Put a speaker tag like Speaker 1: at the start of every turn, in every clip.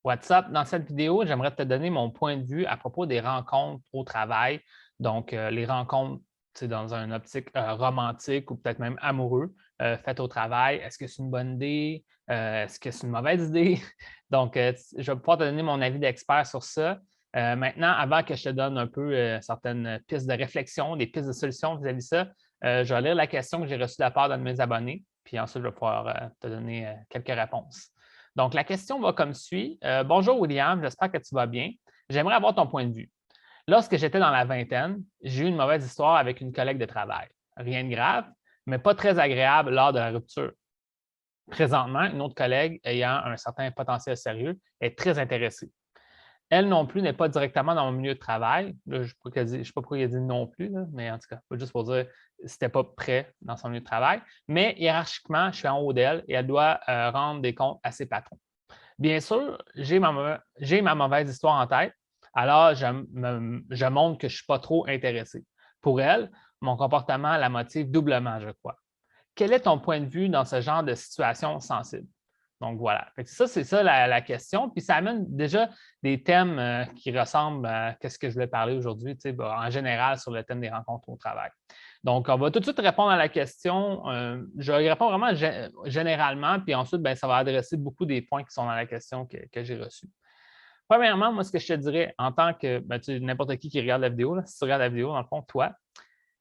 Speaker 1: What's up? Dans cette vidéo, j'aimerais te donner mon point de vue à propos des rencontres au travail. Donc, les rencontres dans une optique romantique ou peut-être même amoureux faites au travail. Est-ce que c'est une bonne idée? Est-ce que c'est une mauvaise idée? Donc, je vais pouvoir te donner mon avis d'expert sur ça. Maintenant, avant que je te donne un peu certaines pistes de réflexion, des pistes de solutions vis-à-vis de ça, je vais lire la question que j'ai reçue de la part d'un de mes abonnés, puis ensuite, je vais pouvoir te donner quelques réponses. Donc, la question va comme suit. Bonjour William, j'espère que tu vas bien. J'aimerais avoir ton point de vue. Lorsque j'étais dans la vingtaine, j'ai eu une mauvaise histoire avec une collègue de travail. Rien de grave, mais pas très agréable lors de la rupture. Présentement, une autre collègue ayant un certain potentiel sérieux est très intéressée. Elle non plus n'est pas directement dans mon milieu de travail. Là, je ne sais pas pourquoi il a dit non plus, là, mais en tout cas, juste pour dire c'était pas prêt dans son milieu de travail. Mais hiérarchiquement, je suis en haut d'elle et elle doit rendre des comptes à ses patrons. Bien sûr, j'ai ma mauvaise histoire en tête, alors je montre que je ne suis pas trop intéressé. Pour elle, mon comportement la motive doublement, je crois. Quel est ton point de vue dans ce genre de situation sensible? Donc voilà. Ça, c'est ça la question. Puis ça amène déjà des thèmes qui ressemblent à ce que je voulais parler aujourd'hui, en général sur le thème des rencontres au travail. Donc, on va tout de suite répondre à la question. Je vais y répondre vraiment généralement, puis ensuite, ça va adresser beaucoup des points qui sont dans la question que j'ai reçue. Premièrement, moi, ce que je te dirais en tant que n'importe qui regarde la vidéo, là, si tu regardes la vidéo, dans le fond, toi,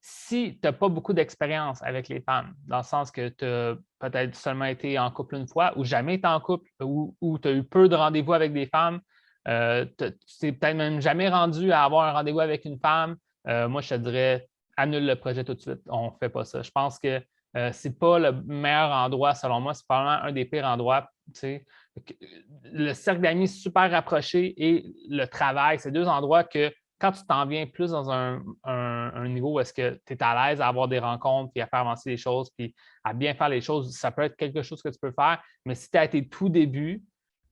Speaker 1: si tu n'as pas beaucoup d'expérience avec les femmes, dans le sens que tu as peut-être seulement été en couple une fois ou jamais été en couple ou tu as eu peu de rendez-vous avec des femmes, tu t'es peut-être même jamais rendu à avoir un rendez-vous avec une femme, moi, je te dirais, annule le projet tout de suite. On ne fait pas ça. Je pense que ce n'est pas le meilleur endroit, selon moi. C'est probablement un des pires endroits. Le cercle d'amis super rapproché et le travail, c'est deux endroits que quand tu t'en viens plus dans un niveau où est-ce que tu es à l'aise à avoir des rencontres, puis à faire avancer les choses, puis à bien faire les choses, ça peut être quelque chose que tu peux faire. Mais si tu es à tes tout débuts,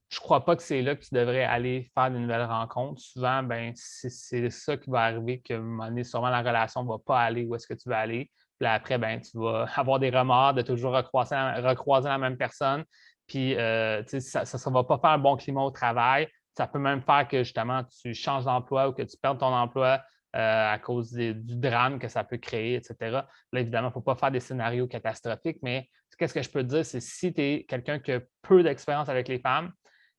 Speaker 1: je ne crois pas que c'est là que tu devrais aller faire de nouvelles rencontres. Souvent, c'est ça qui va arriver, qu'à un moment donné, sûrement la relation ne va pas aller où est-ce que tu veux aller. Puis là, après, tu vas avoir des remords de toujours recroiser la même personne. Puis, ça ne va pas faire un bon climat au travail. Ça peut même faire que justement tu changes d'emploi ou que tu perdes ton emploi à cause du drame que ça peut créer, etc. Là, évidemment, il ne faut pas faire des scénarios catastrophiques, mais qu'est-ce que je peux te dire, c'est si tu es quelqu'un qui a peu d'expérience avec les femmes,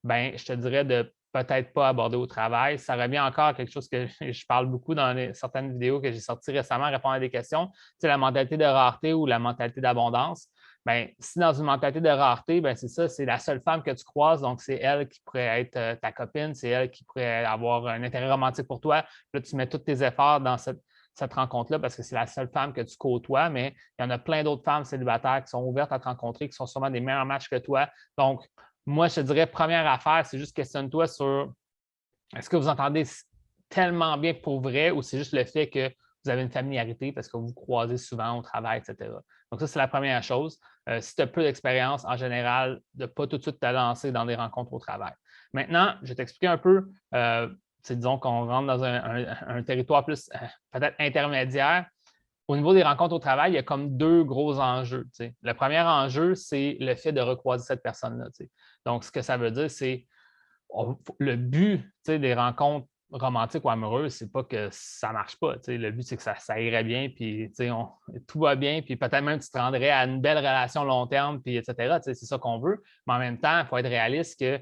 Speaker 1: je te dirais de peut-être pas aborder au travail. Ça revient encore à quelque chose que je parle beaucoup dans certaines vidéos que j'ai sorties récemment, répondre à des questions. C'est la mentalité de rareté ou la mentalité d'abondance. Si dans une mentalité de rareté, c'est ça, c'est la seule femme que tu croises, donc c'est elle qui pourrait être ta copine, c'est elle qui pourrait avoir un intérêt romantique pour toi. Là, tu mets tous tes efforts dans cette rencontre-là parce que c'est la seule femme que tu côtoies, mais il y en a plein d'autres femmes célibataires qui sont ouvertes à te rencontrer, qui sont sûrement des meilleurs matchs que toi. Donc, moi, je te dirais, première affaire, c'est juste questionne-toi sur est-ce que vous entendez tellement bien pour vrai ou c'est juste le fait que vous avez une familiarité parce que vous vous croisez souvent au travail, etc. Donc, ça, c'est la première chose. Si tu as peu d'expérience, en général, de ne pas tout de suite te lancer dans des rencontres au travail. Maintenant, je vais t'expliquer un peu, disons qu'on rentre dans un territoire plus peut-être intermédiaire. Au niveau des rencontres au travail, il y a comme deux gros enjeux. Le premier enjeu, c'est le fait de recroiser cette personne-là. Donc, ce que ça veut dire, c'est le but des rencontres romantiques ou amoureuses, c'est pas que ça marche pas. Le but, c'est que ça irait bien, puis tout va bien, puis peut-être même tu te rendrais à une belle relation long terme, puis etc. C'est ça qu'on veut. Mais en même temps, il faut être réaliste que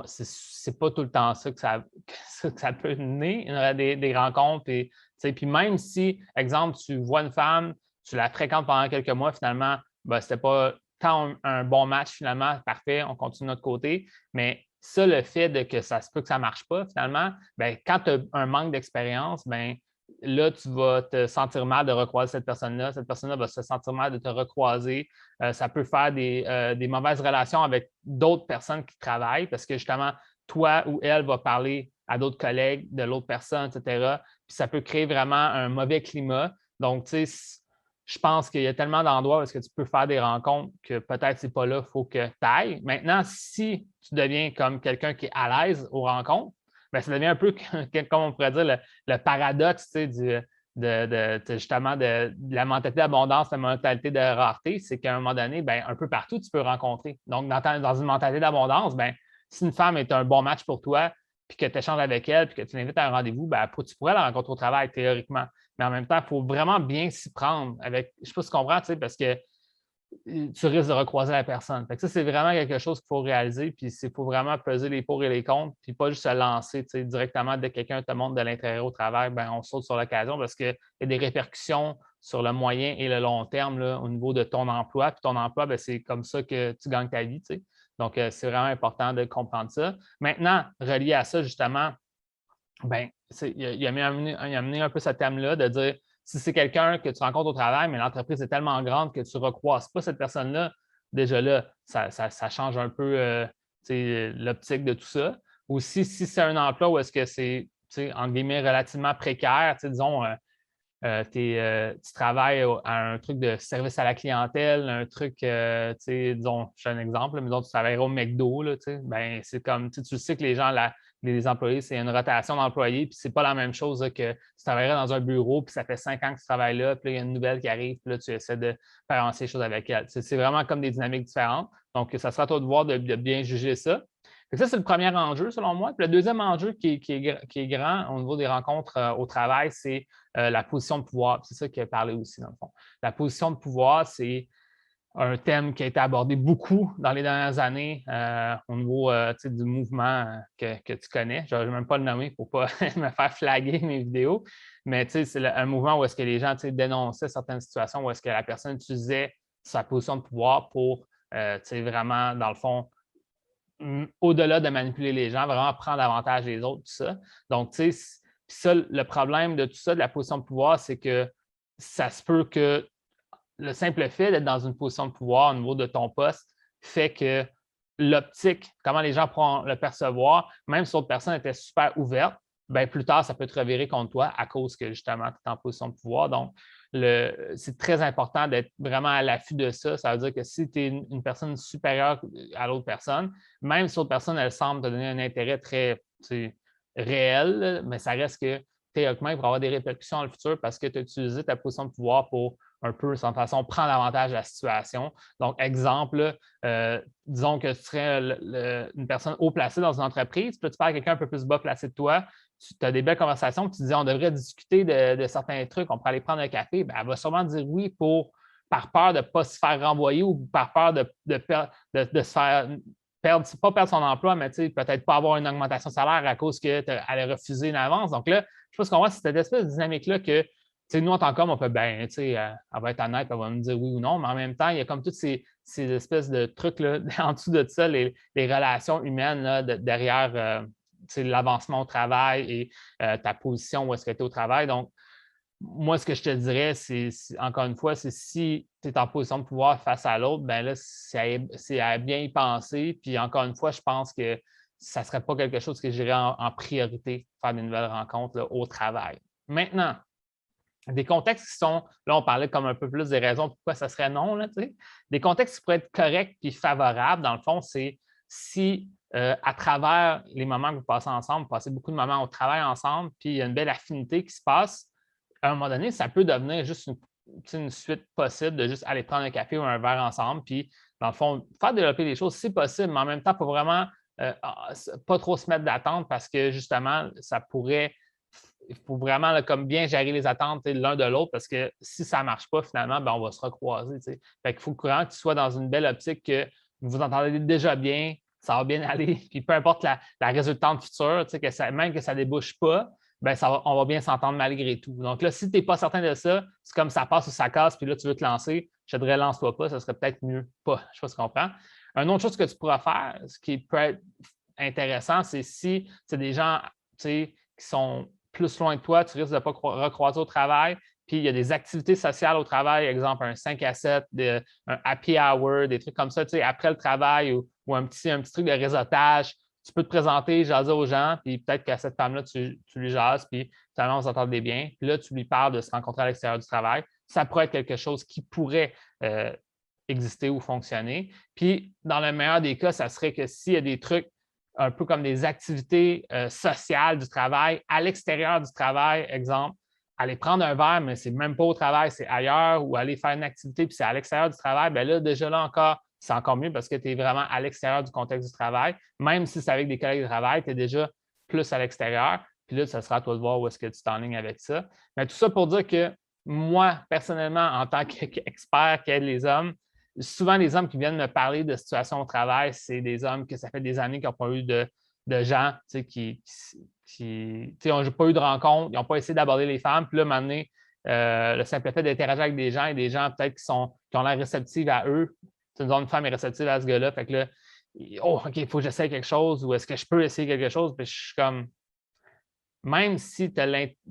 Speaker 1: c'est pas tout le temps ça que ça peut mener, des rencontres. Puis même si, exemple, tu vois une femme, tu la fréquentes pendant quelques mois, finalement, c'était pas tant un bon match, finalement, parfait, on continue de notre côté. Mais ça, le fait que ça se peut que ça ne marche pas, finalement, quand tu as un manque d'expérience, là, tu vas te sentir mal de recroiser cette personne-là. Cette personne-là va se sentir mal de te recroiser. Ça peut faire des mauvaises relations avec d'autres personnes qui travaillent parce que justement, toi ou elle va parler à d'autres collègues de l'autre personne, etc. Puis ça peut créer vraiment un mauvais climat. Donc, tu sais, je pense qu'il y a tellement d'endroits où est-ce que tu peux faire des rencontres que peut-être c'est pas là, il faut que tu ailles. Maintenant, si tu deviens comme quelqu'un qui est à l'aise aux rencontres, ça devient un peu, comme on pourrait dire, le paradoxe justement de la mentalité d'abondance, la mentalité de rareté, c'est qu'à un moment donné, un peu partout, tu peux rencontrer. Donc, dans une mentalité d'abondance, si une femme est un bon match pour toi, puis que tu échanges avec elle, puis que tu l'invites à un rendez-vous, ben, tu pourrais la rencontrer au travail théoriquement. Mais en même temps, il faut vraiment bien s'y prendre avec, je ne sais pas si tu comprends, parce que tu risques de recroiser la personne. Fait que ça, c'est vraiment quelque chose qu'il faut réaliser, puis il faut vraiment peser les pour et les contre, puis pas juste se lancer directement dès que quelqu'un te montre de l'intérêt au travail, ben, on saute sur l'occasion parce qu'il y a des répercussions sur le moyen et le long terme là, au niveau de ton emploi. Puis ton emploi, ben, c'est comme ça que tu gagnes ta vie. T'sais. Donc, c'est vraiment important de comprendre ça. Maintenant, relié à ça, justement, ben, il a amené un peu ce thème-là de dire si c'est quelqu'un que tu rencontres au travail, mais l'entreprise est tellement grande que tu ne recroises pas cette personne-là, déjà là, ça change un peu l'optique de tout ça. Aussi, si c'est un emploi où est-ce que c'est, entre guillemets, relativement précaire, disons, tu travailles à un truc de service à la clientèle, un truc, disons, je fais un exemple, mais disons, tu travaillerais au McDo, là, ben, c'est comme, tu sais que les employés, c'est une rotation d'employés, puis c'est pas la même chose là, que tu travaillerais dans un bureau, puis ça fait 5 ans que tu travailles là, puis là, il y a une nouvelle qui arrive, puis là, tu essaies de faire avancer les choses avec elle. C'est vraiment comme des dynamiques différentes. Donc, ça sera à toi de voir de bien juger ça. Ça, c'est le premier enjeu, selon moi. Puis le deuxième enjeu qui est grand au niveau des rencontres au travail, c'est la position de pouvoir. C'est ça qui a parlé aussi, dans le fond. La position de pouvoir, c'est un thème qui a été abordé beaucoup dans les dernières années au niveau du mouvement que tu connais. Je ne vais même pas le nommer pour ne pas me faire flaguer mes vidéos, mais c'est un mouvement où est-ce que les gens dénonçaient certaines situations où est-ce que la personne utilisait sa position de pouvoir pour vraiment, dans le fond, au-delà de manipuler les gens, vraiment prendre avantage des autres, tout ça. Donc, tu sais, ça, le problème de tout ça, de la position de pouvoir, c'est que ça se peut que le simple fait d'être dans une position de pouvoir au niveau de ton poste fait que l'optique, comment les gens pourront le percevoir, même si l'autre personne était super ouverte, bien, plus tard, ça peut te revirer contre toi à cause que justement, tu es en position de pouvoir. Donc, c'est très important d'être vraiment à l'affût de ça. Ça veut dire que si tu es une personne supérieure à l'autre personne, même si l'autre personne, elle semble te donner un intérêt très réel, mais ça reste que théoriquement, il pourrait avoir des répercussions dans le futur parce que tu as utilisé ta position de pouvoir pour un peu, sans façon, prendre avantage de la situation. Donc, exemple, disons que tu serais une personne haut placée dans une entreprise, puis tu parles à quelqu'un un peu plus bas placé de toi, tu as des belles conversations, tu dis on devrait discuter de certains trucs, on pourrait aller prendre un café, bien, elle va sûrement dire oui par peur de ne pas se faire renvoyer ou par peur de se faire perdre, pas perdre son emploi, mais peut-être pas avoir une augmentation de salaire à cause qu'elle a refusé une avance. Donc là, je pense qu'on voit cette espèce de dynamique-là que nous, en tant qu'homme, on peut bien, elle va être honnête, elle va me dire oui ou non, mais en même temps, il y a comme toutes ces espèces de trucs là, en dessous de ça, les relations humaines là, derrière l'avancement au travail et ta position où est-ce que tu es au travail. Donc, moi, ce que je te dirais, c'est encore une fois, c'est si tu es en position de pouvoir face à l'autre, bien là, c'est à bien y penser. Puis encore une fois, je pense que ça ne serait pas quelque chose que j'irais en priorité, faire des nouvelles rencontres là, au travail. Maintenant, des contextes qui sont, là, on parlait comme un peu plus des raisons pourquoi ça serait non, là, des contextes qui pourraient être corrects et favorables, dans le fond, c'est si à travers les moments que vous passez ensemble, vous passez beaucoup de moments au travail ensemble, puis il y a une belle affinité qui se passe, à un moment donné, ça peut devenir juste une suite possible de juste aller prendre un café ou un verre ensemble, puis dans le fond, faire développer des choses, c'est possible, mais en même temps, il faut vraiment pas trop se mettre d'attente parce que justement, ça pourrait il faut vraiment là, comme bien gérer les attentes l'un de l'autre parce que si ça ne marche pas, finalement, ben, on va se recroiser. Fait qu'il faut vraiment que tu sois dans une belle optique que vous vous entendez déjà bien, ça va bien aller, puis peu importe la résultante future, même que ça ne débouche pas, ben, on va bien s'entendre malgré tout. Donc là, si tu n'es pas certain de ça, c'est comme ça passe ou ça casse, puis là, tu veux te lancer, je te dirais lance-toi pas, ça serait peut-être mieux pas. Je ne sais pas si tu comprends. Une autre chose que tu pourras faire, ce qui peut être intéressant, c'est si c'est des gens qui sont plus loin de toi, tu risques de ne pas recroiser au travail. Puis il y a des activités sociales au travail, exemple un 5 à 7, un happy hour, des trucs comme ça, après le travail ou un petit truc de réseautage. Tu peux te présenter, jaser aux gens, puis peut-être qu'à cette femme-là, tu lui jases, puis finalement, vous entendez bien. Puis là, tu lui parles de se rencontrer à l'extérieur du travail. Ça pourrait être quelque chose qui pourrait exister ou fonctionner. Puis, dans le meilleur des cas, ça serait que s'il y a des trucs un peu comme des activités sociales du travail à l'extérieur du travail, exemple, aller prendre un verre, mais ce n'est même pas au travail, c'est ailleurs, ou aller faire une activité, puis c'est à l'extérieur du travail, bien là, déjà là encore, c'est encore mieux parce que tu es vraiment à l'extérieur du contexte du travail. Même si c'est avec des collègues de travail, tu es déjà plus à l'extérieur. Puis là, ça sera à toi de voir où est-ce que tu t'enlignes avec ça. Mais tout ça pour dire que moi, personnellement, en tant qu'expert qui aide les hommes, souvent les hommes qui viennent me parler de situation au travail, c'est des hommes que ça fait des années qu'ils n'ont pas eu de gens qui n'ont pas eu de rencontre, ils n'ont pas essayé d'aborder les femmes. Puis là, maintenant, le simple fait d'interagir avec des gens et des gens peut-être qui ont l'air réceptifs à eux. Une femme est réceptive à ce gars-là. Fait que là, oh, OK, il faut que j'essaie quelque chose ou est-ce que je peux essayer quelque chose? Puis je suis comme, même si tu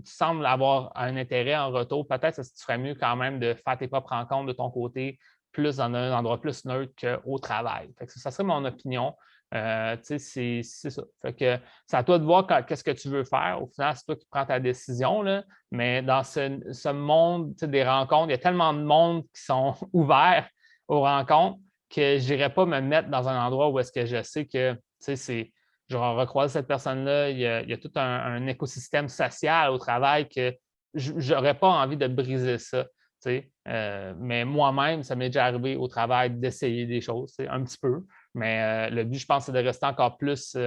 Speaker 1: sembles avoir un intérêt en retour, peut-être que tu ferais mieux quand même de faire tes propres rencontres de ton côté, plus dans un endroit plus neutre qu'au travail. Fait que ça serait mon opinion. C'est ça. Fait que c'est à toi de voir qu'est-ce que tu veux faire. Au final, c'est toi qui prends ta décision. Là. Mais dans ce monde des rencontres, il y a tellement de monde qui sont ouverts aux rencontres que je n'irais pas me mettre dans un endroit où est-ce que je sais que c'est. Je vais recroiser cette personne-là. Il y a tout un écosystème social au travail que je n'aurais pas envie de briser ça. Mais moi-même, ça m'est déjà arrivé au travail d'essayer des choses, un petit peu. Mais le but, je pense, c'est de rester encore plus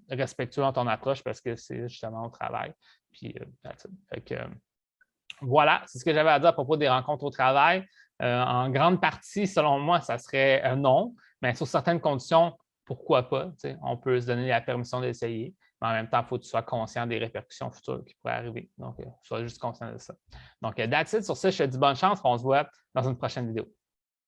Speaker 1: respectueux dans ton approche parce que c'est justement au travail. Puis, fait que, voilà, c'est ce que j'avais à dire à propos des rencontres au travail. En grande partie, selon moi, ça serait non, mais sur certaines conditions, pourquoi pas? On peut se donner la permission d'essayer, mais en même temps, il faut que tu sois conscient des répercussions futures qui pourraient arriver. Donc, sois juste conscient de ça. Donc, that's it. Sur ça, je te dis bonne chance. On se voit dans une prochaine vidéo.